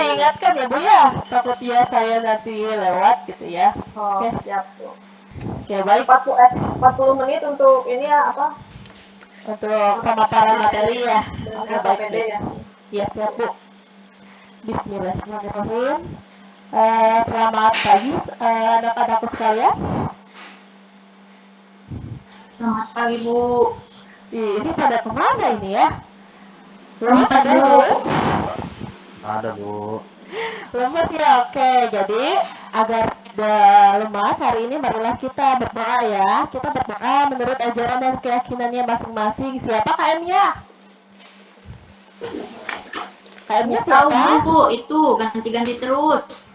diingatkan ya Bu ya, takutnya saya nanti lewat gitu ya. Oh, Oke, siap Bu. oke baik. 40 menit untuk ini ya apa? Untuk pemaparan materi ya. Oke Dengan baik KPD baik. ya. Ya siap Bu. Bismillahirrahmanirrahim. Selamat pagi anak-anakku sekalian. Selamat pagi, Bu. Ini pada kemana ini ya? Lemas Lemas, ada Bu. Bu? Ada Bu. Lemas ya, oke. Jadi agar tidak lemas hari ini marilah kita berdoa ya. Kita berdoa menurut ajaran dan keyakinannya masing-masing. Siapa KM-nya? KM-nya Nggak tahu, siapa? Bu. Itu ganti-ganti terus.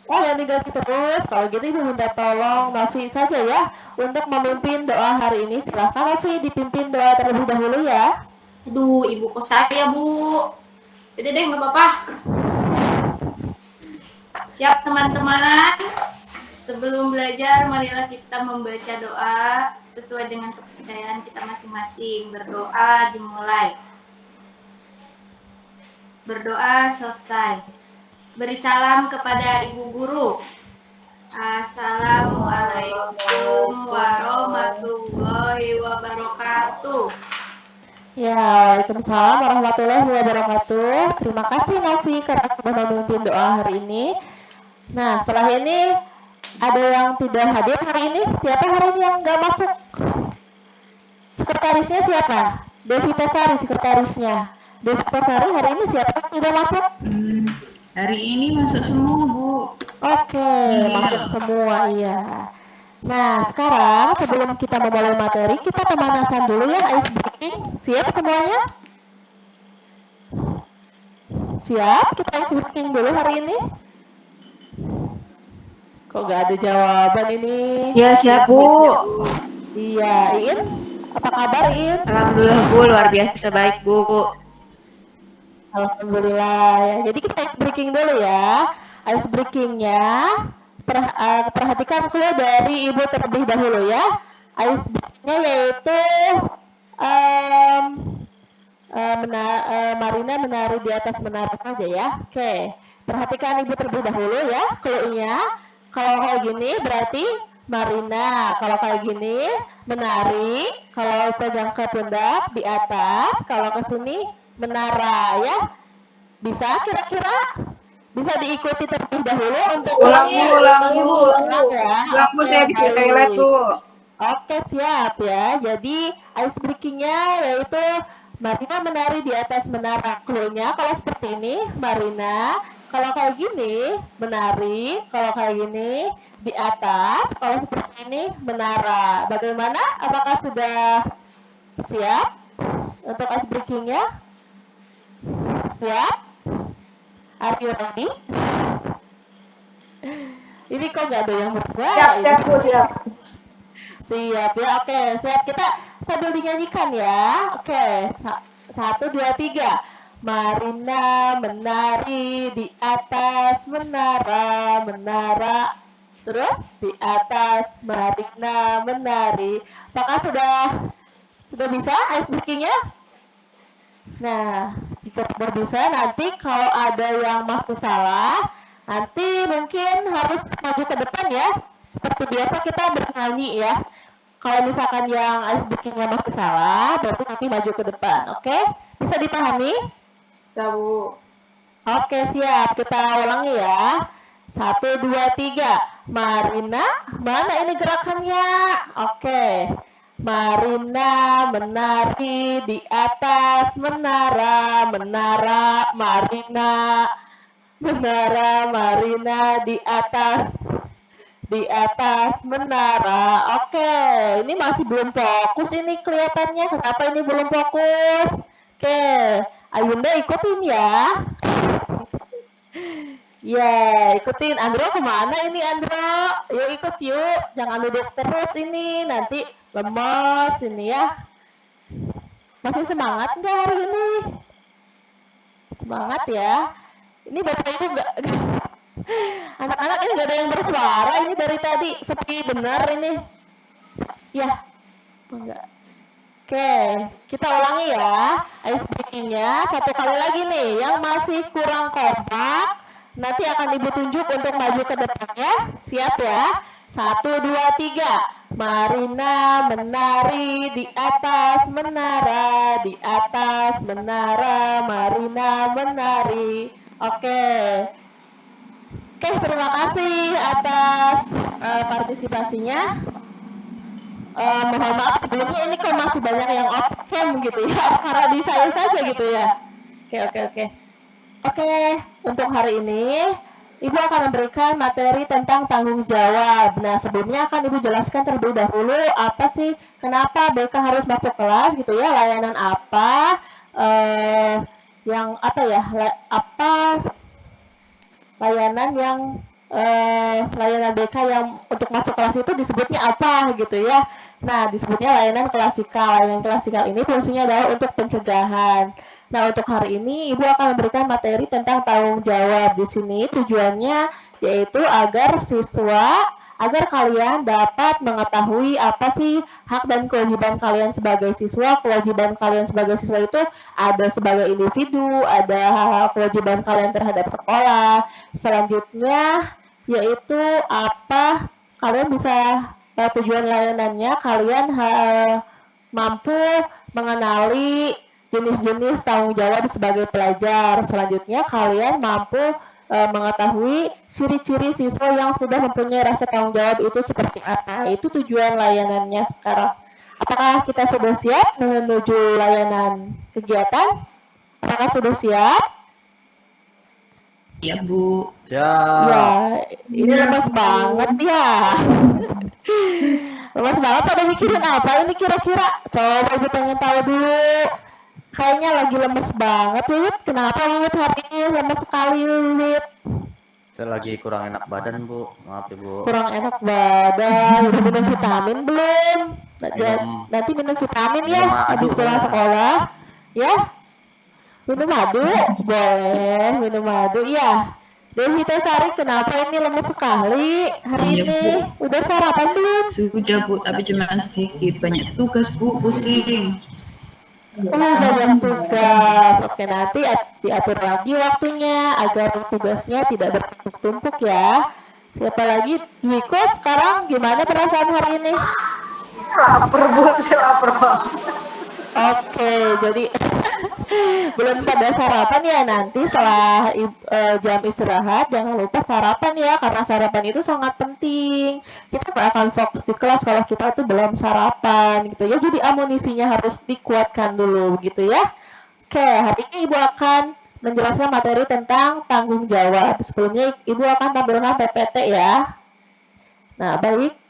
Oh yang diganti terus. Kalau gitu Ibu minta tolong Novi saja ya untuk memimpin doa hari ini. Silahkan Novi dipimpin doa terlebih dahulu ya. Aduh, ibu kos saya, Bu. Udah deh, nggak apa-apa. Siap, teman-teman. Sebelum belajar, marilah kita membaca doa sesuai dengan kepercayaan kita masing-masing. Berdoa dimulai. Berdoa selesai. Beri salam kepada Ibu Guru. Assalamualaikum warahmatullahi wabarakatuh. Ya, Waalaikumsalam warahmatullahi wabarakatuh. Terima kasih Novi karena sudah memimpin doa hari ini. Nah, setelah ini ada yang tidak hadir hari ini. Siapa hari ini yang nggak masuk? Sekretarisnya siapa? Devita Sari sekretarisnya. Devita Sari hari ini siapa yang tidak masuk? Hari ini masuk semua, Bu. Oke, masuk semua iya. Nah, sekarang sebelum kita memulai materi, kita pemanasan dulu ya, ice breaking. Siap semuanya? Siap? Kita ice breaking dulu hari ini. Kok gak ada jawaban ini? Ya, siap, Bu. Iya, Iin? Apa kabar, Iin? Alhamdulillah, Bu. Luar biasa baik, Bu. Alhamdulillah ya. Jadi kita ice breaking dulu ya. Ice breakingnya perhatikan dulu dari Ibu terlebih dahulu ya. Ice breakingnya yaitu Marina menari di atas menara aja ya. Oke. Perhatikan Ibu terlebih dahulu ya. Clue-nya. Kalau kayak gini berarti Marina. Kalau kayak gini menari. Kalau pegang ke pundak di atas. Kalau ke sini menara ya. Bisa kira-kira? Bisa diikuti terlebih dahulu untuk Ulang, Bu. ya. Ulang, Bu. Saya bisa toilet, Bu. Oke, siap ya. Jadi ice breakingnya yaitu Marina menari di atas menara. Clue-nya kalau seperti ini, Marina. Kalau kayak gini, menari. Kalau kayak gini, di atas. Kalau seperti ini, menara. Bagaimana? Apakah sudah siap untuk ice breakingnya? Siap? Are you ready? Ini kok nggak ada yang bersuara? Siap Bu, siap. Siap ya, oke. Siap, kita sambil dinyanyikan ya. Oke, 1, 2, 3. Marina menari di atas menara, menara. Terus di atas Marina menari. Apakah sudah bisa ice breakingnya? Nah, jika tidak bisa nanti kalau ada yang masih salah, nanti mungkin harus maju ke depan ya. Seperti biasa kita bernyanyi ya. Kalau misalkan yang ice breakingnya masih salah, berarti nanti maju ke depan. Oke? Bisa dipahami? Siap Bu. Oke, siap. Kita ulangi ya. 1, 2, 3. Marina, mana ini gerakannya? Oke. Marina menari di atas menara, menara Marina. Menara Marina di atas menara. Oke, ini masih belum fokus ini kelihatannya. Kenapa ini belum fokus? Oke, Ayunda ikutin ya. Ya, ikutin. Andro kemana ini Andro? Yuk ikut yuk. Jangan duduk terus ini. Nanti lemes ini ya. Masih semangat nggak hari ini? Semangat ya. Ini bapak ibu nggak? Anak-anak ini nggak ada yang bersuara ini dari tadi. Sepi benar ini. Ya, enggak. Oke, kita ulangi ya. Ice breaking-nya satu kali lagi nih. Yang masih kurang kompak, nanti akan Ibu tunjuk untuk maju ke depannya. Siap ya? 1, 2, 3. Marina menari di atas menara, di atas menara. Marina menari. Oke. Oke, terima kasih atas partisipasinya. Mohon maaf sebelumnya ini kok masih banyak yang off cam gitu ya, karena di saya saja gitu ya. Oke, untuk hari ini Ibu akan memberikan materi tentang tanggung jawab. Nah, sebelumnya akan Ibu jelaskan terlebih dahulu apa sih, kenapa BK harus masuk kelas gitu ya, layanan apa, yang apa ya, layanan yang layanan BK yang untuk masuk kelas itu disebutnya apa gitu ya. Nah, disebutnya layanan klasikal. Layanan klasikal ini fungsinya adalah untuk pencegahan. Nah, untuk hari ini Ibu akan memberikan materi tentang tanggung jawab. Di sini tujuannya yaitu agar kalian dapat mengetahui apa sih hak dan kewajiban kalian sebagai siswa. Kewajiban kalian sebagai siswa itu ada sebagai individu, ada kewajiban kalian terhadap sekolah. Selanjutnya yaitu apa kalian bisa tujuan layanannya, kalian mampu mengenali jenis-jenis tanggung jawab sebagai pelajar. Selanjutnya kalian mampu mengetahui ciri-ciri siswa yang sudah mempunyai rasa tanggung jawab itu seperti apa. Itu tujuan layanannya sekarang. Apakah kita sudah siap menuju layanan kegiatan? Apakah sudah siap? Ya, Bu. Siap. Ya, ini lemas banget ya. Lemas banget pada mikirin apa ini kira-kira? Coba Ibu pengen tahu dulu. Kayaknya lagi lemes banget, Wit. Kenapa Wit hari ini lemes sekali, Wit? Saya lagi kurang enak badan, Bu. Maaf ya, Bu. Kurang enak badan. Udah minum vitamin belum? Belum. Nanti minum vitamin ya, Minum madu, habis pulang ya. sekolah. Ya? Minum madu? Boleh, minum madu. Iya. Dewi Sari, kenapa ini lemes sekali hari Iya, ini? Bu. Udah sarapan belum? Sudah, Bu, tapi cuma sedikit. Banyak tugas, Bu, pusing. Banyak tugas. Oke, nanti diatur lagi waktunya agar tugasnya tidak bertumpuk-tumpuk ya. Siapa lagi? Wiko, sekarang gimana perasaan hari ini? Lapar Bu, saya lapar banget. Oke, jadi belum pada sarapan ya, nanti setelah jam istirahat jangan lupa sarapan ya, karena sarapan itu sangat penting. Kita gak akan fokus di kelas kalau kita tuh belum sarapan gitu ya, jadi amunisinya harus dikuatkan dulu gitu ya. Oke, hari ini Ibu akan menjelaskan materi tentang tanggung jawab. Sebelumnya Ibu akan tampilkan PPT ya. Nah, baik.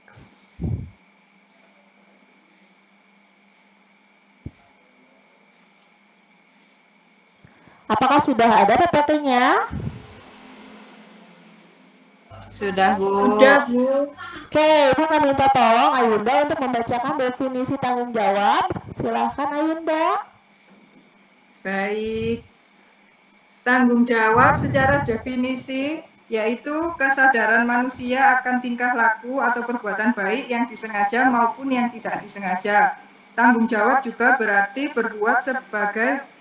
Apakah sudah ada PPT-nya? Sudah, Bu. Sudah Bu. Oke, Ibu akan minta tolong Ayunda untuk membacakan definisi tanggung jawab. Silahkan Ayunda. Baik. Tanggung jawab secara definisi yaitu kesadaran manusia akan tingkah laku atau perbuatan baik yang disengaja maupun yang tidak disengaja. Tanggung jawab juga berarti berbuat sebagai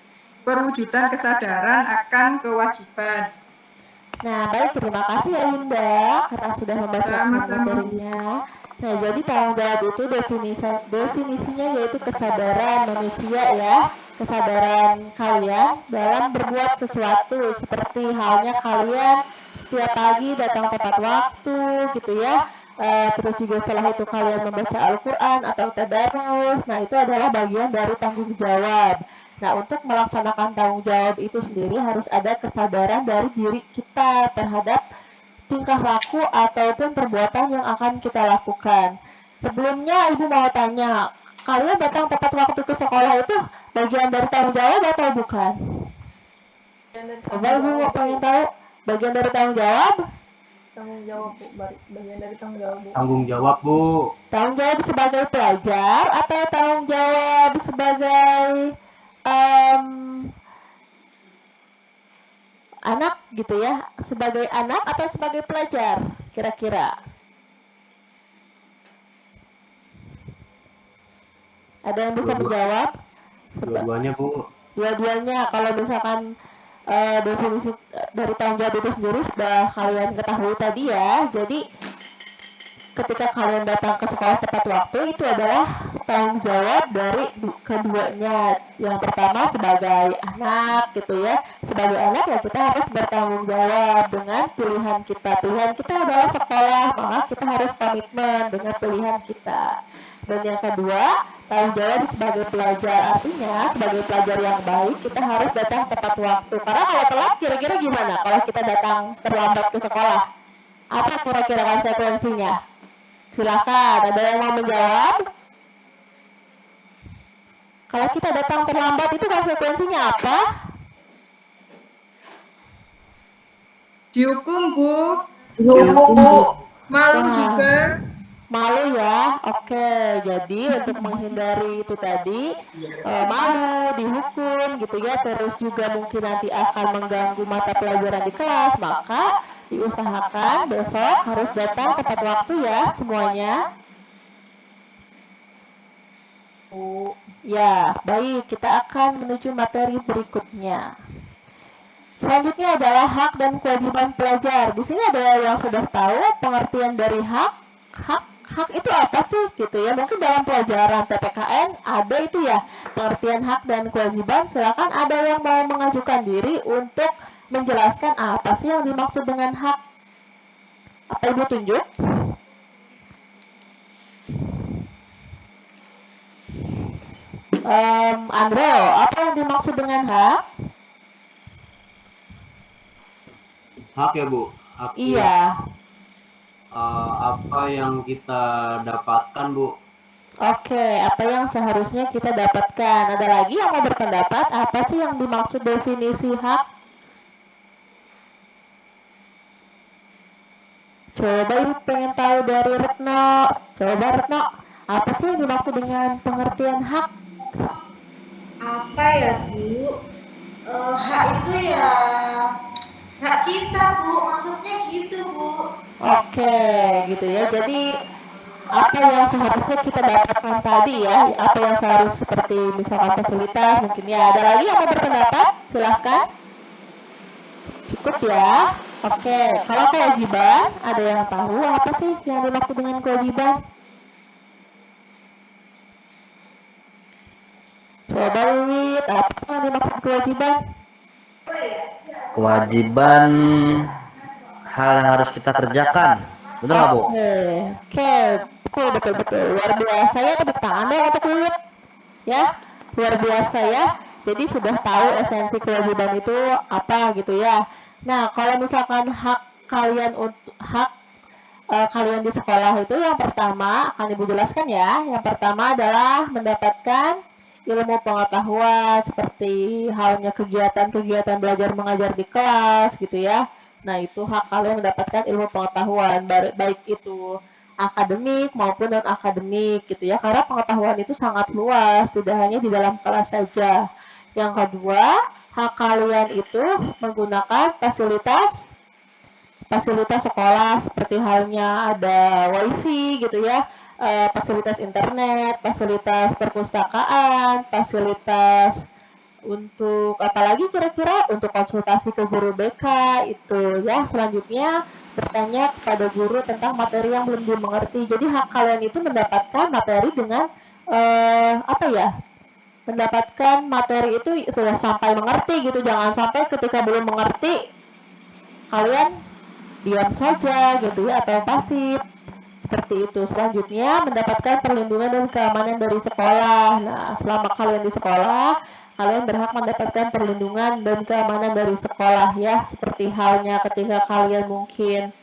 perwujudan kesadaran akan kewajiban. Nah, baik, terima kasih Ayunda karena sudah membacakan Sama-sama. materinya. Nah, jadi tanggung jawab itu definisinya yaitu kesadaran manusia ya, kesadaran kalian dalam berbuat sesuatu, seperti halnya kalian setiap pagi datang tepat waktu gitu ya. Terus juga setelah itu kalian membaca Al-Quran atau tadarus. Nah, itu adalah bagian dari tanggung jawab. Nah, untuk melaksanakan tanggung jawab itu sendiri harus ada kesadaran dari diri kita terhadap tingkah laku ataupun perbuatan yang akan kita lakukan. Sebelumnya Ibu mau tanya, kalian datang tepat waktu ke sekolah itu bagian dari tanggung jawab atau bukan? Coba Ibu mau pengen tahu bagian dari tanggung jawab? Tanggung jawab Bu, bagian dari tanggung jawab Bu. Tanggung jawab, Bu. Tanggung jawab sebagai pelajar atau tanggung jawab sebagai anak gitu ya, sebagai anak atau sebagai pelajar kira-kira? Ada yang bisa Dua-dua. menjawab? Dua-duanya Bu. Dua-duanya. Kalau misalkan definisi dari tanggung jawab itu sendiri sudah kalian ketahui tadi ya. Jadi ketika kalian datang ke sekolah tepat waktu itu adalah tanggung jawab dari keduanya. Yang pertama sebagai anak gitu ya. Sebagai anak ya kita harus bertanggung jawab dengan pilihan kita. Pilihan kita adalah sekolah, maka kita harus komitmen dengan pilihan kita. Dan yang kedua, tanggung jawab sebagai pelajar. Artinya sebagai pelajar yang baik kita harus datang tepat waktu. Karena kalau telat kira-kira gimana kalau kita datang terlambat ke sekolah? Apa kira-kira konsekuensinya? Silakan, ada yang mau menjawab? Kalau kita datang terlambat itu konsekuensinya apa? Dihukum, Bu. Malu Wah. juga. Malu ya. Oke, jadi untuk menghindari itu tadi malu, dihukum gitu ya, terus juga mungkin nanti akan mengganggu mata pelajaran di kelas, maka diusahakan besok harus datang tepat waktu ya semuanya. Ya, baik, kita akan menuju materi berikutnya. Selanjutnya adalah hak dan kewajiban pelajar. Di sini ada yang sudah tahu pengertian dari hak. Hak itu apa sih gitu ya? Mungkin dalam pelajaran PPKN ada itu ya pengertian hak dan kewajiban. Silakan ada yang mau mengajukan diri untuk menjelaskan apa sih yang dimaksud dengan hak. Apa Ibu tunjuk? Andro, apa yang dimaksud dengan hak? Hak ya Bu. Hak Iya. apa yang kita dapatkan Bu? Oke, apa yang seharusnya kita dapatkan? Ada lagi yang mau berpendapat? Apa sih yang dimaksud definisi hak? Coba Ibu pengen tahu dari Retno. Coba Retno, apa sih yang dimaksud dengan pengertian hak? Apa ya Bu? Hak itu ya hak kita Bu, maksudnya gitu Bu. Oke, gitu ya. Jadi apa yang seharusnya kita dapatkan tadi ya, apa yang seharusnya seperti misalkan fasilitas, mungkin ya. Ada lagi yang mau berpendapat? Silahkan. Cukup ya. Oke, kalau kewajiban, ada yang tahu apa sih yang dimaksud dengan kewajiban? Coba Wiwit, apa sih yang dimaksud kewajiban? Kewajiban hal yang harus kita kerjakan. Betul nggak Bu? Oke, betul. Luar biasa ya, tepuk tangan dong untuk Wiwit. Ya, luar biasa ya. Jadi sudah tahu esensi kewajiban itu apa gitu ya. Nah, kalau misalkan hak kalian kalian di sekolah itu yang pertama akan Ibu jelaskan ya. Yang pertama adalah mendapatkan ilmu pengetahuan seperti halnya kegiatan-kegiatan belajar mengajar di kelas gitu ya. Nah, itu hak kalian mendapatkan ilmu pengetahuan baik itu akademik maupun non akademik gitu ya. Karena pengetahuan itu sangat luas, tidak hanya di dalam kelas saja. Yang kedua, hak kalian itu menggunakan fasilitas sekolah seperti halnya ada wifi gitu ya, fasilitas internet, fasilitas perpustakaan, fasilitas untuk apalagi kira-kira untuk konsultasi ke guru BK itu ya. Selanjutnya bertanya kepada guru tentang materi yang belum dimengerti. Jadi hak kalian itu mendapatkan materi dengan mendapatkan materi itu sudah sampai mengerti gitu. Jangan sampai ketika belum mengerti kalian diam saja gitu ya atau pasif seperti itu. Selanjutnya mendapatkan perlindungan dan keamanan dari sekolah. Nah, selama kalian di sekolah, kalian berhak mendapatkan perlindungan dan keamanan dari sekolah ya. Seperti halnya ketika kalian mungkin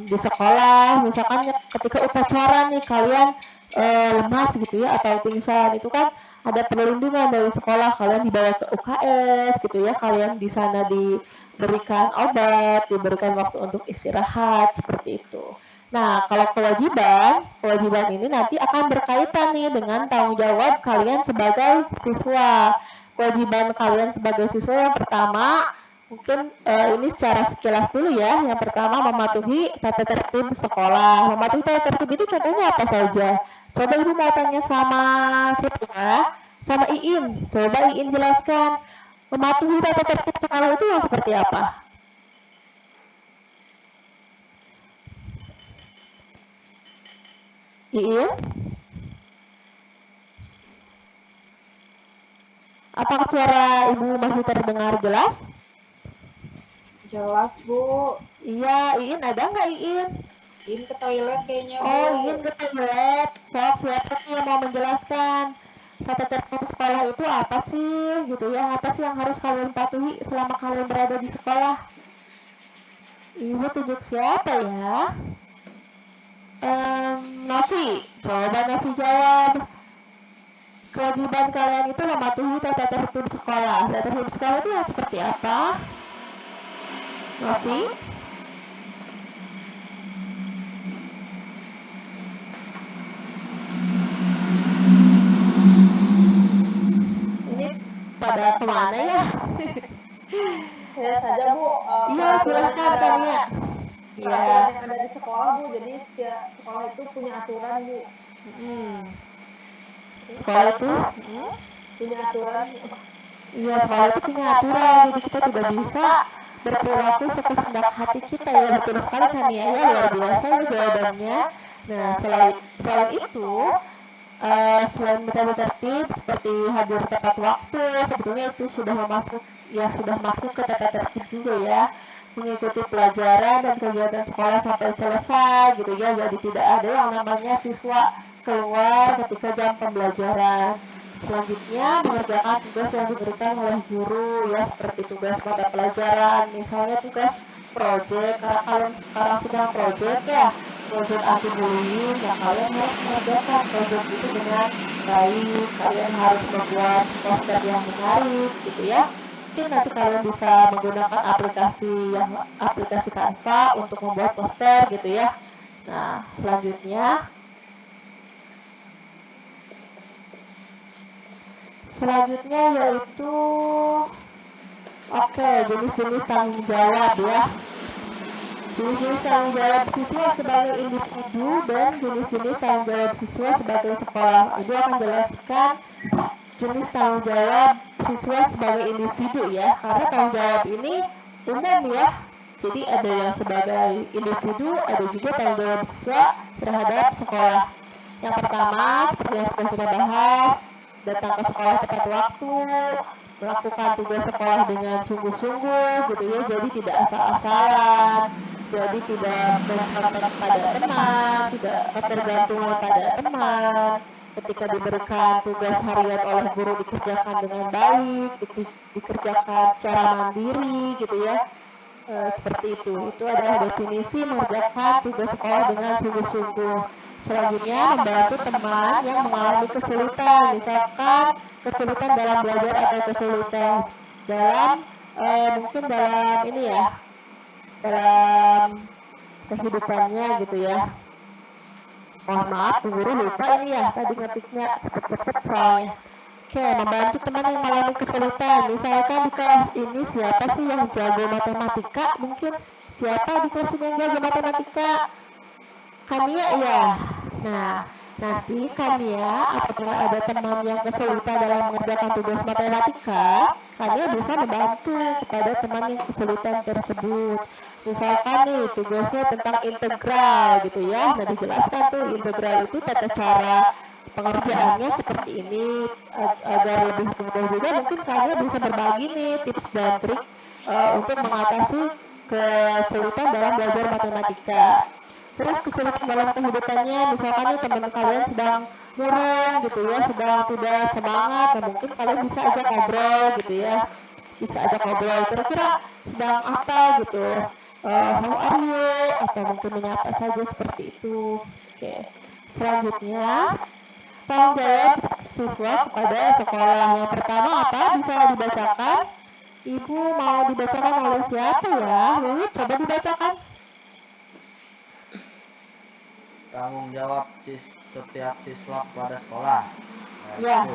di sekolah, misalkan ketika upacara nih kalian lemas gitu ya atau pingsan, itu kan ada perlindungan dari sekolah. Kalian dibawa ke UKS gitu ya, kalian di sana diberikan obat, diberikan waktu untuk istirahat seperti itu. Nah, kalau kewajiban ini nanti akan berkaitan nih dengan tanggung jawab kalian sebagai siswa. Kewajiban kalian sebagai siswa yang pertama Mungkin ini secara sekilas dulu ya. Yang pertama, mematuhi tata tertib sekolah. Mematuhi tata tertib itu contohnya apa saja? Coba Ibu mau tanya sama siapa ya? Sama Iin. Coba Iin jelaskan. Mematuhi tata tertib sekolah itu yang seperti apa? Iin? Apakah suara Ibu masih terdengar jelas? Jelas, Bu. Iya, Iin ada nggak Iin? Iin ke toilet kayaknya, Bu. Oh, Iin ke toilet. Sok, siapa nih yang mau menjelaskan? Tata tertib sekolah itu apa sih? Gitu ya, apa sih yang harus kalian patuhi selama kalian berada di sekolah? Ibu tunjuk siapa ya? Novi. Coba Novi jawab. Kewajiban kalian itu mematuhi tata tertib sekolah. Tata tertib sekolah itu yang seperti apa? Novi? Ini pada kemana ya? Saya saja Bu. Iya, silahkan Tania. Iya. Peraturan yang ada di sekolah Bu. Jadi setiap sekolah itu punya aturan Bu. Sekolah itu? Punya aturan. Iya, sekolah itu punya aturan. Jadi kita tidak bisa berperilaku sekehendak hati kita ya. Betul sekali Tania ya, luar biasa ya jawabannya. Nah, selain itu, selain bertata tertib seperti hadir tepat waktu, sebetulnya itu sudah masuk ke tata tertib juga ya. Mengikuti pelajaran dan kegiatan sekolah sampai selesai gitu ya. Jadi tidak ada yang namanya siswa keluar ketika jam pembelajaran. Selanjutnya, mengerjakan tugas yang diberikan oleh guru ya, seperti tugas mata pelajaran, misalnya tugas project. Karena kalian sekarang sedang project ya, project anti bullying, ya kalian harus mengerjakan project itu dengan baik. Kalian harus membuat poster yang menarik gitu ya. Mungkin nanti kalian bisa menggunakan aplikasi Canva untuk membuat poster gitu ya. Nah, selanjutnya yaitu jenis-jenis tanggung jawab ya. Jenis-jenis tanggung jawab siswa sebagai individu dan jenis-jenis tanggung jawab siswa sebagai sekolah. Ibu akan jelaskan jenis tanggung jawab siswa sebagai individu ya, karena tanggung jawab ini umum ya. Jadi ada yang sebagai individu, ada juga tanggung jawab siswa terhadap sekolah. Yang pertama, seperti yang sudah kita bahas, datang ke sekolah tepat waktu, melakukan tugas sekolah dengan sungguh-sungguh gitu ya, jadi tidak asal-asalan, jadi tidak bergantung pada teman, tidak ketergantungan pada teman. Ketika diberikan tugas harian oleh guru dikerjakan dengan baik, dikerjakan secara mandiri gitu ya. Seperti itu adalah definisi mengerjakan tugas sekolah dengan sungguh-sungguh. Selanjutnya, membantu teman yang mengalami kesulitan, misalkan kesulitan dalam belajar atau kesulitan mungkin dalam ini ya, dalam kehidupannya gitu ya. Mohon maaf, guru lupa ini ya, tadi ngetiknya cepet-cepet soalnya. Oke, membantu teman yang mengalami kesulitan. Misalkan di kelas ini siapa sih yang jago matematika? Mungkin siapa di kelas ini yang jago matematika? Kania ya. Nah, nanti Kania apabila ada teman yang kesulitan dalam mengerjakan tugas matematika, Kania bisa membantu kepada teman yang kesulitan tersebut. Misalkan nih tugasnya tentang integral gitu ya. Nah, dijelaskan tuh integral itu tata cara pengerjaannya seperti ini agar lebih mudah juga. Mungkin kalian bisa berbagi nih tips dan trik untuk mengatasi kesulitan dalam belajar matematika. Terus kesulitan dalam kehidupannya, misalkan nih teman kalian sedang murung gitu ya, sedang tidak semangat, nah mungkin kalian bisa ajak ngobrol gitu ya, kira-kira sedang apa gitu, how are you, atau mungkin menyapa saja seperti itu. Oke. Selanjutnya, tanggung jawab siswa kepada sekolah. Yang pertama apa? Bisa dibacakan? Ibu mau dibacakan oleh siapa ya? Wiwit, coba dibacakan. Tanggung jawab setiap siswa kepada sekolah. Ya.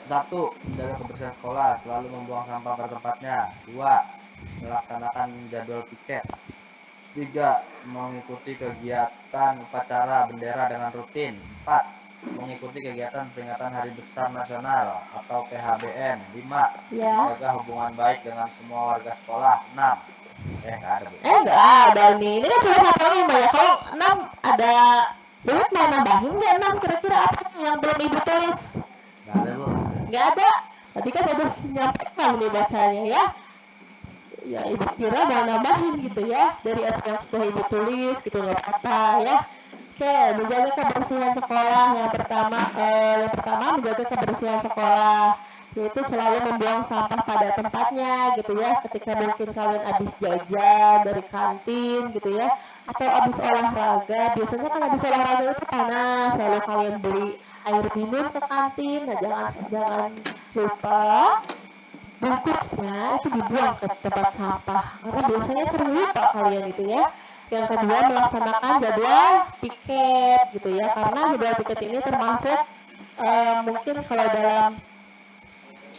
1. Menjaga kebersihan sekolah, selalu membuang sampah pada tempatnya. 2. Melaksanakan jadwal piket. 3. Mengikuti kegiatan upacara bendera dengan rutin. 4. Mengikuti kegiatan peringatan Hari Besar Nasional atau PHBN. 5. Ya. Menjaga hubungan baik dengan semua warga sekolah. 6. Nggak ada, Bu. Nggak ada nih. Ini kan cuma satu yang banyak. Kalau 6 ada, Bebet mau nambahin nggak 6 kira-kira apa yang belum ibu tulis? Nggak ada, Bu. Nggak ada. Tadi kan udah nyampaikan nih bacanya ya. Ya ibu kira mau nambahin gitu ya dari apa yang sudah ibu tulis gitu, nggak apa-apa ya. Oke, menjaga kebersihan sekolah yang pertama menjaga kebersihan sekolah, yaitu selalu membuang sampah pada tempatnya gitu ya. Ketika mungkin kalian habis jajan dari kantin gitu ya, atau habis olahraga, biasanya kan habis olahraga itu panas, lalu kalian beli air minum ke kantin. Nah, jangan lupa bungkusnya itu dibuang ke tempat sampah, karena biasanya sering lupa kalian itu ya. Yang kedua, melaksanakan jadwal piket gitu ya, karena jadwal piket ini termasuk mungkin kalau dalam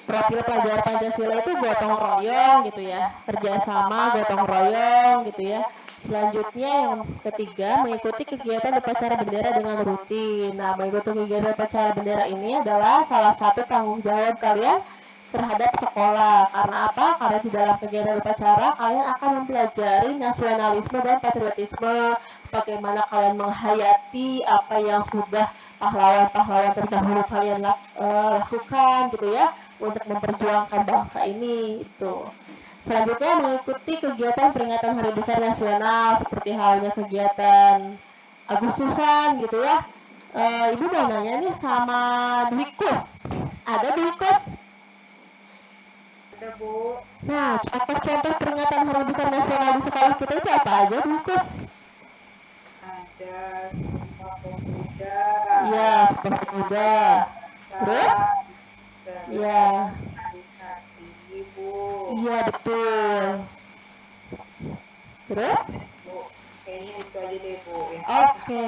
profil pelajar Pancasila itu gotong royong gitu ya, kerjasama gotong royong gitu ya. Selanjutnya yang ketiga, mengikuti kegiatan upacara bendera dengan rutin. Nah, mengikuti kegiatan upacara bendera ini adalah salah satu tanggung jawab kalian terhadap sekolah. Karena apa? Karena di dalam kegiatan upacara kalian akan mempelajari nasionalisme dan patriotisme, bagaimana kalian menghayati apa yang sudah pahlawan-pahlawan terdahulu kalian lakukan gitu ya, untuk memperjuangkan bangsa ini itu. Selanjutnya, mengikuti kegiatan peringatan Hari Besar Nasional seperti halnya kegiatan Agustusan gitu ya. Ibu mau nanya nih sama Dwikus. Ada Dwikus? Ada, Bu. Nah, contoh-contoh peringatan Hari Besar Nasional di sekolah kita itu apa aja, Dwikus? Ada Sumpah Pemuda. Iya, Sumpah Pemuda. Terus? Iya. Hari Bu. Iya, betul. Terus? Bu, kayaknya itu aja deh, Bu. Ya. Oke,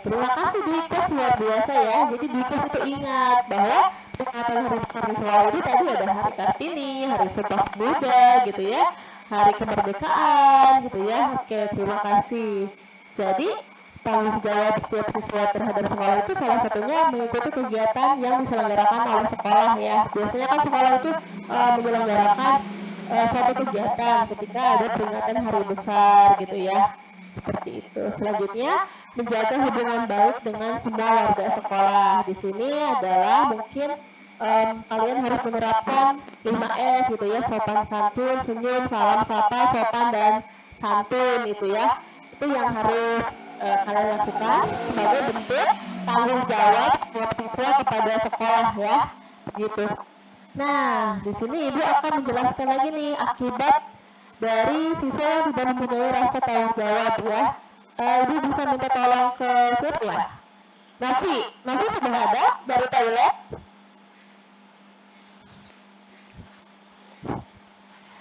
terima kasih Dwikus, luar biasa ya. Jadi Dwikus itu ingat bahwa peringatan Hari Besar Nasional itu tadi ada Hari Kartini, Hari Sumpah Pemuda gitu ya, Hari Kemerdekaan gitu ya. Oke, terima kasih. Jadi tanggung jawab setiap siswa terhadap sekolah itu salah satunya mengikuti kegiatan yang diselenggarakan oleh sekolah ya. Biasanya kan sekolah itu menyelenggarakan suatu kegiatan ketika ada peringatan hari besar gitu ya. Seperti itu. Selanjutnya, menjaga hubungan baik dengan semua warga sekolah. Di sini adalah mungkin kalian harus menerapkan 5S gitu ya, sopan santun, senyum, salam sapa, sopan dan santun itu ya. Itu yang harus kalian lakukan sebagai bentuk tanggung jawab setiap siswa kepada sekolah ya. Begitu. Nah, di sini Ibu akan menjelaskan lagi nih akibat dari siswa yang tidak mempunyai rasa tanggung jawab ya. Ibu bisa minta tolong ke siapa ya? Nafi sudah ada dari toilet?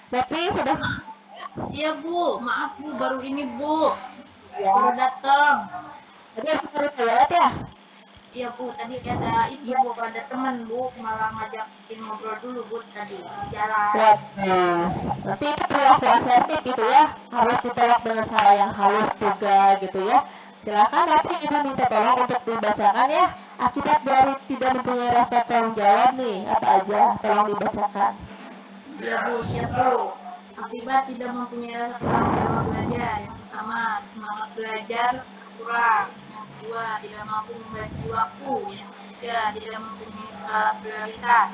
Nafi sudah? Iya Bu, maaf Bu, baru ini Bu, baru datang. Tadi aku dari toilet ya? Iya Bu, tadi ada itu Bu, ada teman Bu, malah ngajakin ngobrol dulu Bu tadi di jalan. Waduh, nanti itu perilaku asertif gitu ya, harus ditolak dengan cara yang halus juga gitu ya. Silakan nanti Ibu minta tolong untuk dibacakan ya. Akibat dari tidak mempunyai rasa tanggung jawab nih, apa aja, tolong dibacakan. Iya Bu, siap Bu. Akibat tidak mempunyai rasa tanggung jawab belajar. Yang pertama, semangat belajar kurang. Yang kedua, tidak mampu membagi waktu. Yang ketiga, tidak mempunyai skala prioritas.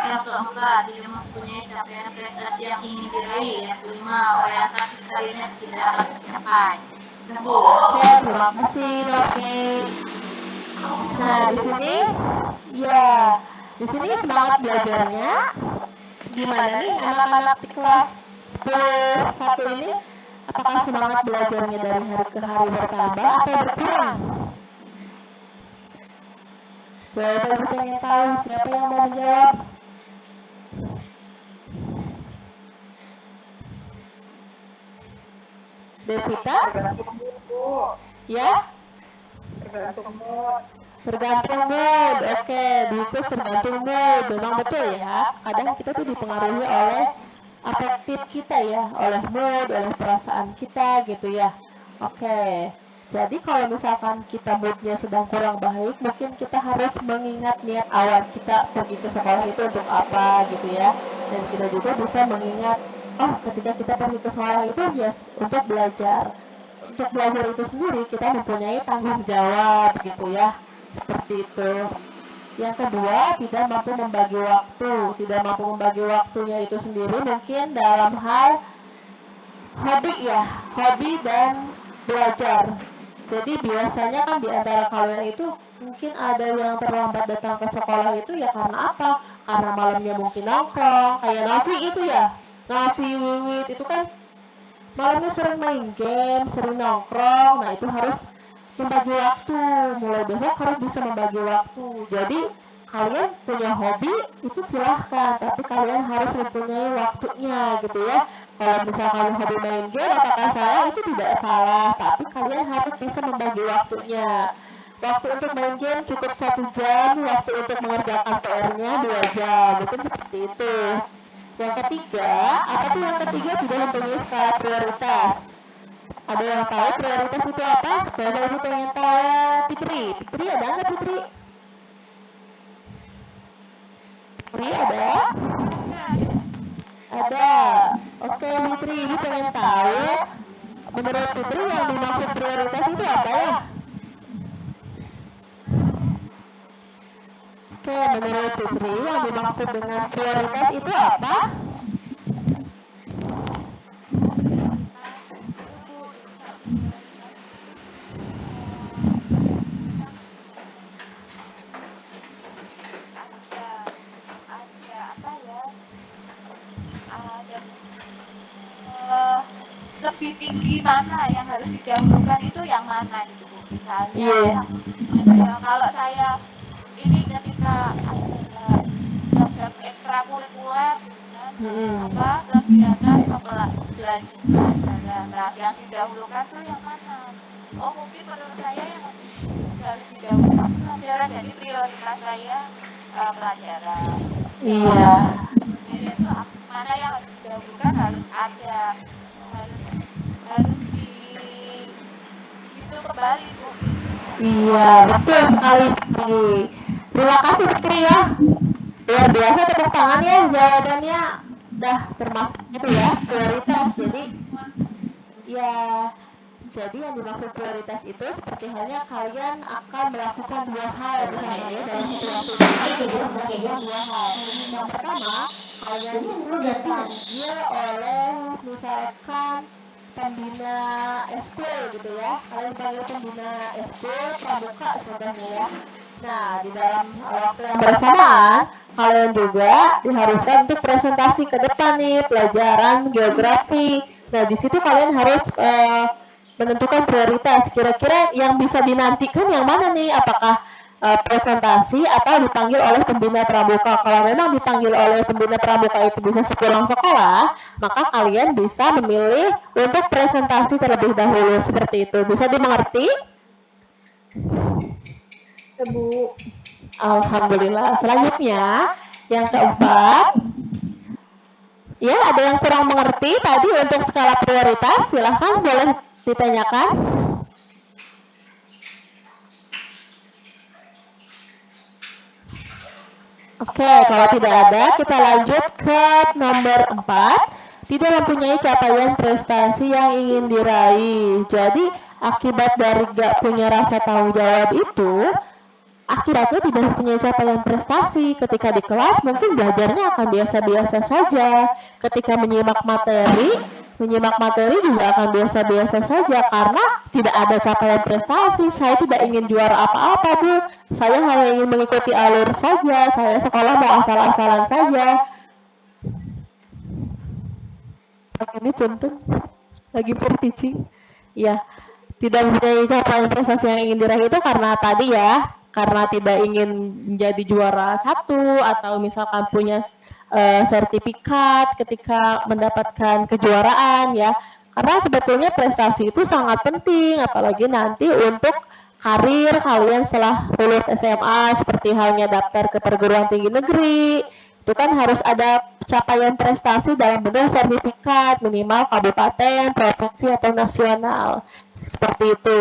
Yang keempat, tidak mempunyai capaian prestasi yang ingin diraih. Yang kelima, orientasi karirnya tidak akan tercapai. Nah, Bu. Oke, terima kasih Novi. Nah, di sini semangat belajarnya gimana nih anak-anak di kelas 1 ini? Apakah semangat belajarnya dari hari ke hari bertambah atau berkurang? Coba Ibu pengen tahu siapa yang mau menjawab? Devita? Tergantung mood, Bu. Ya? Tergantung mood. Tergantung mood. Oke, diukur tergantung mood. Memang betul ya. Kadang kita tuh dipengaruhi oleh afektif kita ya, oleh mood, oleh perasaan kita gitu ya. Oke. Jadi kalau misalkan kita moodnya sedang kurang baik, mungkin kita harus mengingat niat awal kita pergi ke sekolah itu untuk apa gitu ya. Dan kita juga bisa mengingat, oh ketika kita pergi ke sekolah itu yes untuk belajar. Untuk belajar itu sendiri kita mempunyai tanggung jawab gitu ya. Seperti itu. Yang kedua, tidak mampu membagi waktu. Tidak mampu membagi waktunya itu sendiri mungkin dalam hal hobi ya, hobi dan belajar. Jadi biasanya kan di antara kalian itu mungkin ada yang terlambat datang ke sekolah itu ya karena apa? Karena malamnya mungkin nongkrong, kayak Nafi itu ya. Nafi, Wiwit itu kan malamnya sering main game, sering nongkrong. Nah itu harus membagi waktu. Mulai besok harus bisa membagi waktu. Jadi kalian punya hobi itu silahkan, tapi kalian harus mempunyai waktunya gitu ya. Kalau misalkan hobi main game, apakah salah? Itu tidak salah, tapi kalian harus bisa membagi waktunya. Waktu untuk main game cukup 1 jam, waktu untuk mengerjakan PR-nya 2 jam, mungkin seperti itu. Yang ketiga, apa tuh yang ketiga? Tidak mempunyai skala prioritas. Ada yang tahu prioritas itu apa? Kalau ibu pengen tahu, Fitri. Fitri ada nggak Fitri? Fitri ada? Ada. Oke Fitri, ibu pengen tahu menurut Fitri yang dimaksud prioritas itu apa ya? Oke, menurut Fitri yang dimaksud dengan prioritas itu apa? Lebih tinggi mana yang harus didahulukan itu yang mana gitu Bu. Misalnya Iya. ya, kalau saya ini ketika ada belajar ekstrakurikuler apa kegiatan pembelajaran, nah yang didahulukan tuh yang mana? Oh mungkin menurut saya yang harus didahulukan pelajaran, jadi prioritas saya pelajaran. Iya. Jadi itu mana yang harus didahulukan harus ada, harus di itu kembali Bu. Iya, betul sekali Fitri. Terima kasih Fitri ya. Luar biasa, tepuk tangan ya, jawabannya udah termasuk itu ya, prioritas. Jadi yang dimaksud prioritas itu seperti halnya kalian akan melakukan 2 hal misalnya ya dalam satu waktu ini melakukan 2 hal. Yang pertama, kalian itu dipanggil oleh misalkan pembina eskul gitu ya. Kalian dipanggil pembina eskul pramuka contohnya ya. Nah, di dalam waktu yang bersamaan, kalian juga diharuskan untuk presentasi ke depan nih, pelajaran geografi. Nah, di situ kalian harus menentukan prioritas. Kira-kira yang bisa dinantikan yang mana nih? Apakah presentasi atau dipanggil oleh pembina pramuka? Kalau memang dipanggil oleh pembina pramuka itu bisa sepulang sekolah, maka kalian bisa memilih untuk presentasi terlebih dahulu. Seperti itu. Bisa dimengerti? Bu. Alhamdulillah. Selanjutnya, yang keempat, ya ada yang kurang mengerti tadi untuk skala prioritas, silahkan boleh ditanyakan. Oke, kalau tidak ada, kita lanjut ke nomor 4. Tidak mempunyai capaian prestasi yang ingin diraih. Jadi, akibat dari gak punya rasa tanggung jawab itu, akibatnya tidak mempunyai capaian prestasi. Ketika di kelas mungkin belajarnya akan biasa-biasa saja. Ketika menyimak materi juga akan biasa-biasa saja karena tidak ada capaian prestasi. Saya tidak ingin juara apa-apa Bu. Saya hanya ingin mengikuti alur saja. Saya sekolah mau asal-asalan saja. Ini punten lagi teaching. Ya, tidak mempunyai capaian prestasi yang ingin diraih itu karena tadi ya. Karena tidak ingin menjadi juara 1 atau misalkan punya sertifikat ketika mendapatkan kejuaraan ya. Karena sebetulnya prestasi itu sangat penting apalagi nanti untuk karir kalian setelah lulus SMA, seperti halnya daftar ke perguruan tinggi negeri. Itu kan harus ada capaian prestasi dalam bentuk sertifikat minimal kabupaten, provinsi atau nasional. Seperti itu.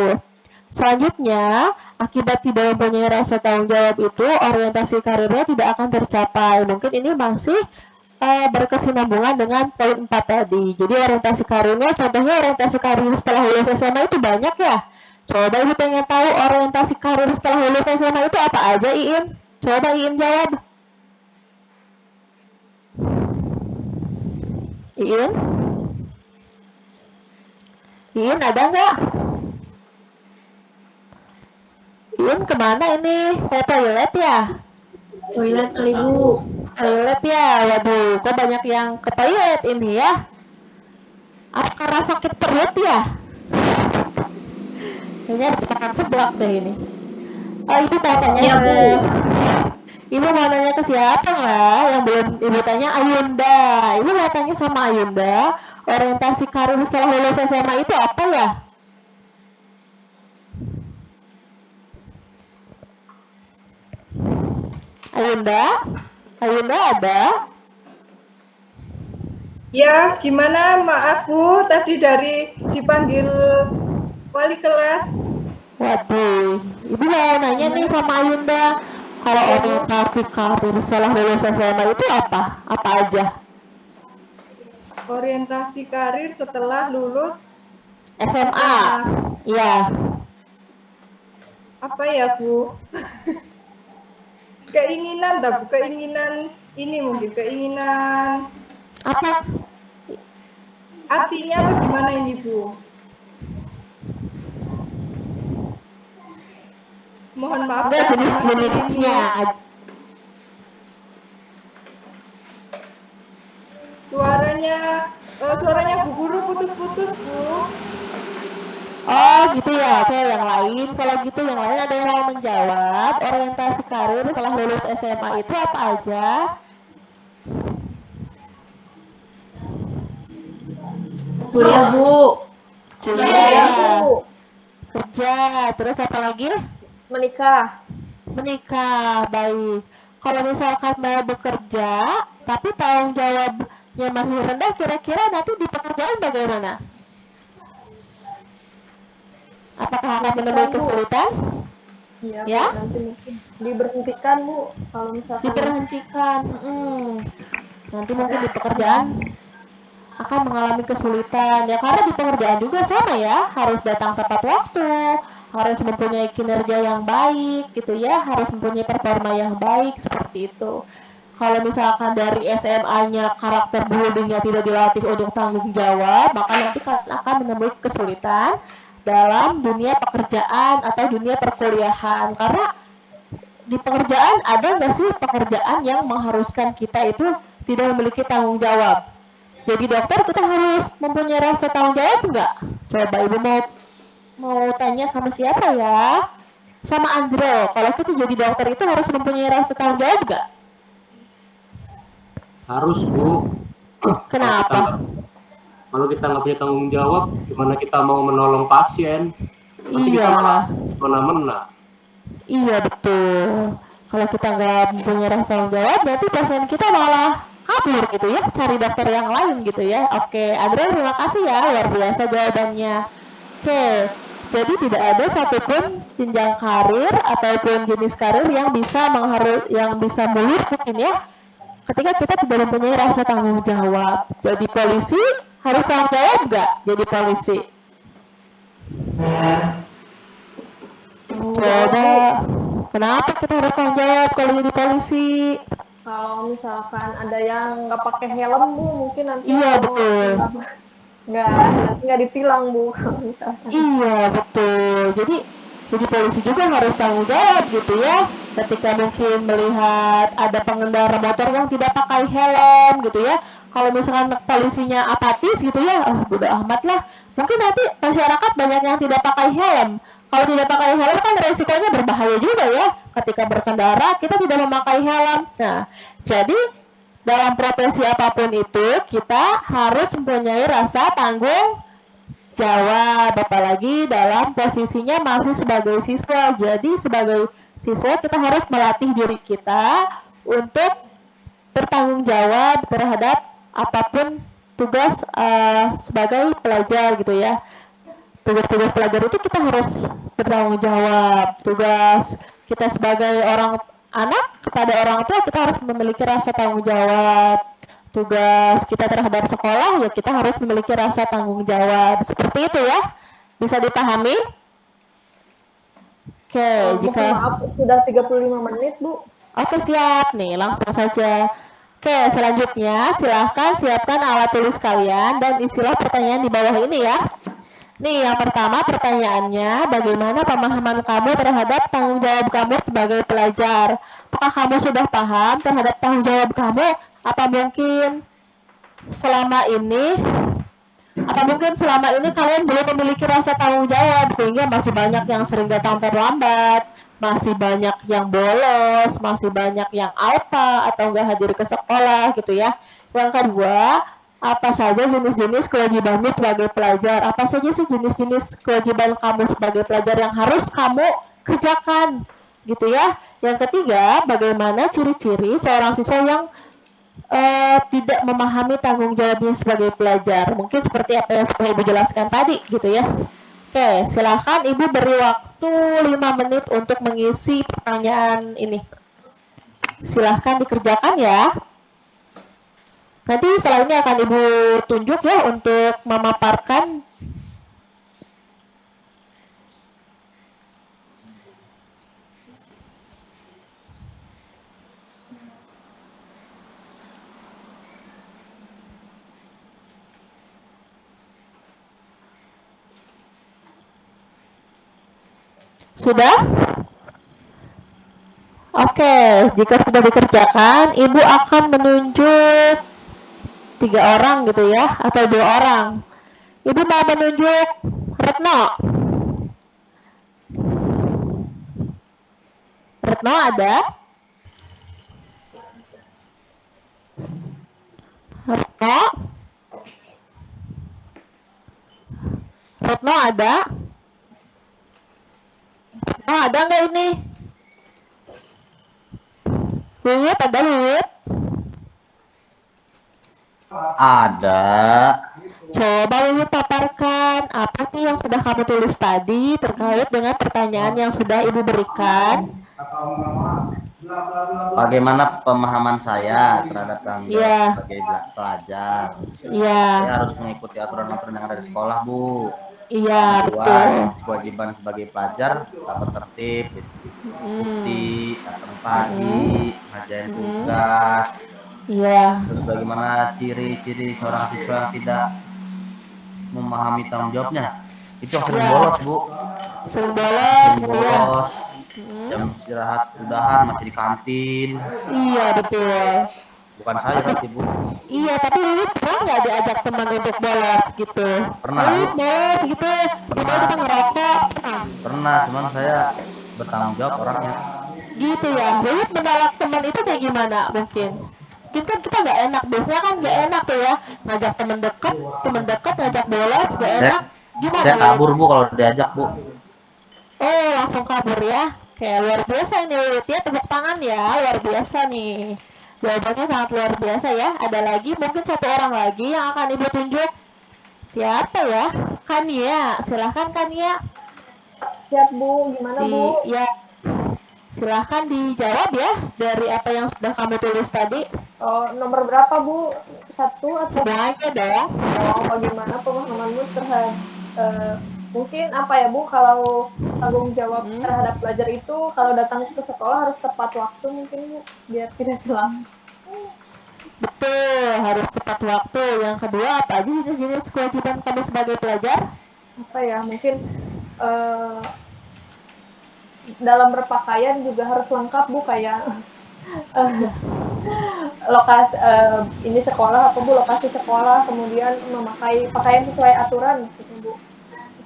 Selanjutnya, akibat tidak mempunyai rasa tanggung jawab itu, orientasi karirnya tidak akan tercapai. Mungkin ini masih berkesinambungan dengan poin 4 tadi. Jadi orientasi karirnya, contohnya orientasi karir setelah lulus SMA itu banyak ya. Coba Ibu pengen tahu orientasi karir setelah lulus SMA itu apa aja, Iin? Coba Iin jawab. Iin? Iin ada nggak? Iin kemana ini? Ke toilet ya? Toilet kali Bu. Toilet ya? Waduh, kok banyak yang ke toilet ini ya? Apa karena sakit perut ya? Kayaknya harus makan seblak deh ini. Oh, Ibu mau tanya Iya, Bu. Ibu mau nanya ke siapa nggak? Yang belum Ibu tanya Ayunda. Ibu mau tanya sama Ayunda, orientasi karir setelah lulus SMA itu apa ya? Ayunda? Ayunda ada? Ya, gimana? Maaf Bu, tadi dari dipanggil wali kelas. Waduh, Ibu mau nanya nih sama Ayunda, kalau orientasi karir setelah lulus SMA itu apa? Apa aja? Orientasi karir setelah lulus SMA. Iya. apa ya Bu? Keinginan, Bu, keinginan ini mungkin keinginan Apa? artinya apa gimana ini Bu? Mohon maaf. Enggak, jenis-jenisnya. Suaranya Bu Guru putus-putus Bu. Oh gitu ya, oke yang lain. Kalau gitu yang lain ada yang mau menjawab orientasi karir setelah lulus SMA itu apa aja? Kuliah Bu. Kuliah, kerja, terus apa lagi? Menikah. Menikah, baik. Kalau misalkan mau bekerja, tapi tanggung jawabnya masih rendah, kira-kira nanti di pekerjaan bagaimana? Apakah akan menemui kesulitan? Iya, Ya? Bu, nanti mungkin diberhentikan Bu kalau misalkan Diberhentikan. Nanti mungkin di pekerjaan akan mengalami kesulitan ya, karena di pekerjaan juga sama ya, harus datang tepat waktu, harus mempunyai kinerja yang baik gitu ya, harus mempunyai performa yang baik seperti itu. Kalau misalkan dari SMA-nya karakter buildingnya tidak dilatih untuk tanggung jawab, maka nanti akan menemui kesulitan dalam dunia pekerjaan atau dunia perkuliahan. Karena di pekerjaan ada nggak sih pekerjaan yang mengharuskan kita itu tidak memiliki tanggung jawab? Jadi dokter kita harus mempunyai rasa tanggung jawab nggak? Coba Ibu mau tanya sama siapa ya? Sama Andro. Kalau kita jadi dokter itu harus mempunyai rasa tanggung jawab nggak? Harus Bu. Kenapa? Kalau kita nggak punya tanggung jawab, gimana kita mau menolong pasien? Nanti kita malah mena-mena. Iya betul. Kalau kita nggak mempunyai rasa tanggung jawab, berarti pasien kita malah kabur gitu ya, cari dokter yang lain gitu ya. Oke, Andrea terima kasih ya, luar biasa jawabannya. Oke, jadi tidak ada satupun jenjang karir ataupun jenis karir yang bisa mulus mungkin ya, ketika kita tidak mempunyai rasa tanggung jawab. Jadi polisi harus tanggung jawab nggak? Jadi polisi? Coba, kenapa kita harus tanggung jawab kalau jadi polisi? kalau misalkan ada yang nggak pakai helm Bu, mungkin nanti Iya betul. nggak ditilang Bu kalau misalkan. Iya betul. Jadi polisi juga harus tanggung jawab gitu ya. Ketika mungkin melihat ada pengendara motor yang tidak pakai helm gitu ya. Kalau misalkan polisinya apatis gitu ya, bodo amat lah. Mungkin nanti masyarakat banyak yang tidak pakai helm. Kalau tidak pakai helm kan resikonya berbahaya juga ya. Ketika berkendara kita tidak memakai helm. Nah, jadi dalam profesi apapun itu kita harus mempunyai rasa tanggung jawab, apalagi dalam posisinya masih sebagai siswa. Jadi sebagai siswa kita harus melatih diri kita untuk bertanggung jawab terhadap apapun tugas sebagai pelajar gitu ya. Tugas-tugas pelajar itu kita harus bertanggung jawab. Tugas kita sebagai orang anak kepada orang tua kita harus memiliki rasa tanggung jawab. Tugas kita terhadap sekolah ya kita harus memiliki rasa tanggung jawab. Seperti itu ya. Bisa dipahami? Oke, jika maaf sudah 35 menit, Bu. Oke, siap nih, langsung saja. Oke, selanjutnya silahkan siapkan alat tulis kalian dan isilah pertanyaan di bawah ini ya. Nih, yang pertama pertanyaannya, bagaimana pemahaman kamu terhadap tanggung jawab kamu sebagai pelajar? Apakah kamu sudah paham terhadap tanggung jawab kamu? Apa mungkin selama ini kalian belum memiliki rasa tanggung jawab sehingga masih banyak yang sering datang terlambat, masih banyak yang bolos, masih banyak yang alpa atau enggak hadir ke sekolah gitu ya. Yang kedua, apa saja jenis-jenis kewajibanmu sebagai pelajar? Apa saja sih jenis-jenis kewajiban kamu sebagai pelajar yang harus kamu kerjakan gitu ya. Yang ketiga, bagaimana ciri-ciri seorang siswa yang tidak memahami tanggung jawabnya sebagai pelajar. Mungkin seperti apa yang sudah Ibu jelaskan tadi gitu ya. Oke, silakan Ibu beri waktu 5 menit untuk mengisi pertanyaan ini. Silahkan dikerjakan ya. Nanti setelah ini akan Ibu tunjuk ya untuk memaparkan. Sudah? Oke, jika sudah dikerjakan, Ibu akan menunjuk 3 orang gitu ya, atau 2 orang. Ibu mau menunjuk Retno. Retno ada? Retno? Retno ada? Retno ada nggak ini? Wiwit ada Wiwit? Ada. Coba Wiwit paparkan apa sih yang sudah kamu tulis tadi terkait dengan pertanyaan yang sudah Ibu berikan. Bagaimana pemahaman saya terhadap tanggung jawab sebagai pelajar? Saya harus mengikuti aturan-aturan yang ada di sekolah, Bu. Iya, betul. Kewajiban sebagai pelajar tata tertib, ikuti, datang pagi, ngerjain tugas. Iya. Terus bagaimana ciri-ciri seorang siswa yang tidak memahami tanggung jawabnya? Itu yang sering bolos, Bu. Sering bolos. Jam istirahat udahan masih di kantin. Iya, betul. Bukan saya tapi Bu. Iya, tapi Wiwit pernah nggak diajak teman untuk bolos gitu? Pernah. Wiwit bolos gitu, kita ngerokok. Pernah, cuman saya bertanggung jawab orangnya. Gitu ya, Wiwit menolak teman itu kayak gimana mungkin? Mungkin kan kita nggak enak, biasanya kan nggak enak tuh ya, ngajak teman dekat ngajak bolos, nggak enak. Gimana? Saya kabur Bu kalau diajak Bu. Oh, langsung kabur ya. Kayak luar biasa ini Wiwit ya, tepuk tangan ya, luar biasa nih. Jawabannya sangat luar biasa ya. Ada lagi, mungkin 1 orang lagi yang akan Ibu tunjuk. Siapa ya? Kania, silahkan Kania. Siap Bu, gimana Bu? Ya, silahkan dijawab ya dari apa yang sudah kamu tulis tadi. Oh, nomor berapa Bu? 1 atau semuanya dong? Oh, bagaimana pemahamanmu terhadap mungkin apa ya Bu, kalau tanggung jawab terhadap pelajar itu kalau datang ke sekolah harus tepat waktu mungkin Bu, biar tidak telat. Betul, harus tepat waktu. Yang kedua apa aja jenis-jenis kewajiban kamu sebagai pelajar? Apa ya, mungkin dalam berpakaian juga harus lengkap Bu, kayak lokasi ini sekolah apa Bu, lokasi sekolah, kemudian memakai pakaian sesuai aturan gitu Bu.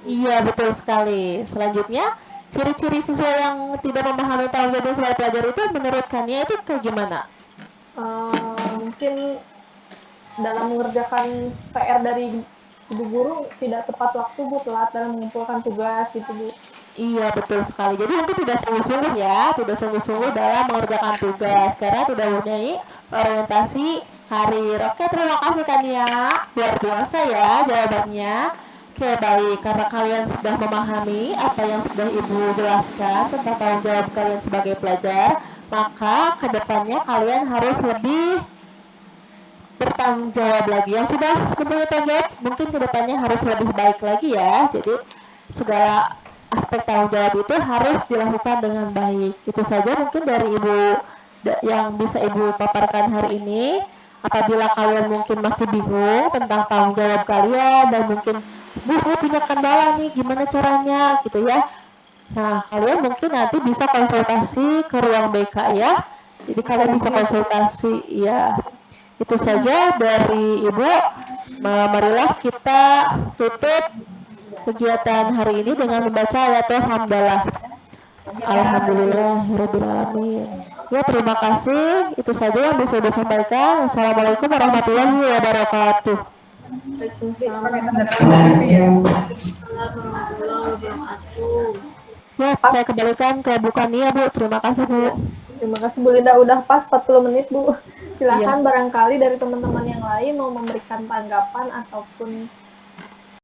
Iya, betul sekali. Selanjutnya, ciri-ciri siswa yang tidak memahami tanggung jawab sebagai pelajar itu menurut Kania itu kayak gimana? Mungkin dalam mengerjakan PR dari ibu guru tidak tepat waktu Bu, telat dalam mengumpulkan tugas gitu Bu. Iya, betul sekali. Jadi mungkin tidak sungguh-sungguh ya, tidak sungguh-sungguh dalam mengerjakan tugas karena tidak mempunyai orientasi karir. Oke, terima kasih Kania. Luar biasa ya jawabannya. Oke, baik. Karena kalian sudah memahami apa yang sudah Ibu jelaskan tentang tanggung jawab kalian sebagai pelajar, maka kedepannya kalian harus lebih bertanggung jawab lagi. Yang sudah mempunyai tanggung jawab mungkin kedepannya harus lebih baik lagi ya. Jadi segala aspek tanggung jawab itu harus dilakukan dengan baik. Itu saja mungkin dari Ibu yang bisa Ibu paparkan hari ini. Apabila kalian mungkin masih bingung tentang tanggung jawab kalian dan mungkin Bu, saya punya kendala nih, gimana caranya gitu ya. Nah, kalian mungkin nanti bisa konsultasi ke ruang BK ya. Jadi kalian bisa konsultasi ya. Itu saja dari Ibu. Marilah kita tutup kegiatan hari ini dengan membaca ayatul hamdalah. Alhamdulillahirrahmanirrahim. Ya, terima kasih. Itu saja yang bisa Ibu sampaikan. Assalamualaikum warahmatullahi wabarakatuh. Ya, saya kembalikan ke Bu Kania, Bu. Terima kasih, Bu. Terima kasih Bu Linda, udah pas 40 menit Bu. Silakan barangkali dari teman-teman yang lain mau memberikan tanggapan ataupun